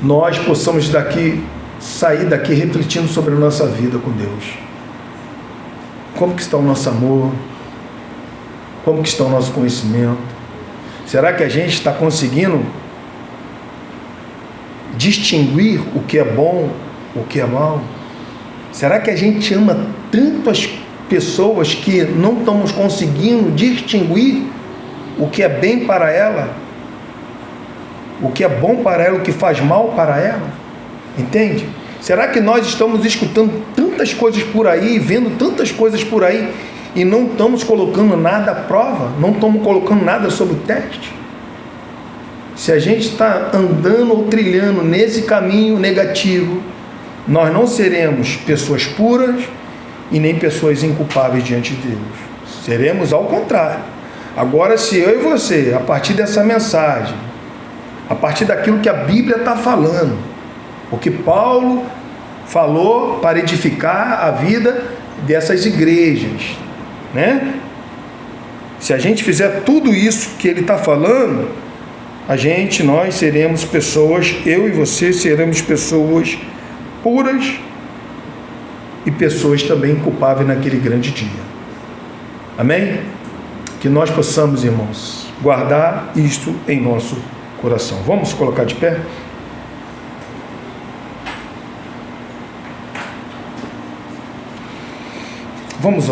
nós possamos sair daqui refletindo sobre a nossa vida com Deus. Como que está o nosso amor? Como que está o nosso conhecimento? Será que a gente está conseguindo distinguir o que é bom, o que é mal? Será que a gente ama tanto as pessoas que não estamos conseguindo distinguir o que é bem para ela, o que é bom para ela, o que faz mal para ela? Entende? Será que nós estamos escutando tantas coisas por aí, vendo tantas coisas por aí, e não estamos colocando nada à prova? Não estamos colocando nada sob o teste? Se a gente está andando ou trilhando nesse caminho negativo, nós não seremos pessoas puras e nem pessoas inculpáveis diante de Deus. Seremos ao contrário. Agora, se eu e você, a partir dessa mensagem, a partir daquilo que a Bíblia está falando, o que Paulo falou para edificar a vida dessas igrejas, né? Se a gente fizer tudo isso que ele está falando, nós seremos pessoas, eu e você seremos pessoas puras e pessoas também inculpáveis naquele grande dia. Amém? Que nós possamos, irmãos, guardar isto em nosso coração. Vamos colocar de pé? Vamos orar.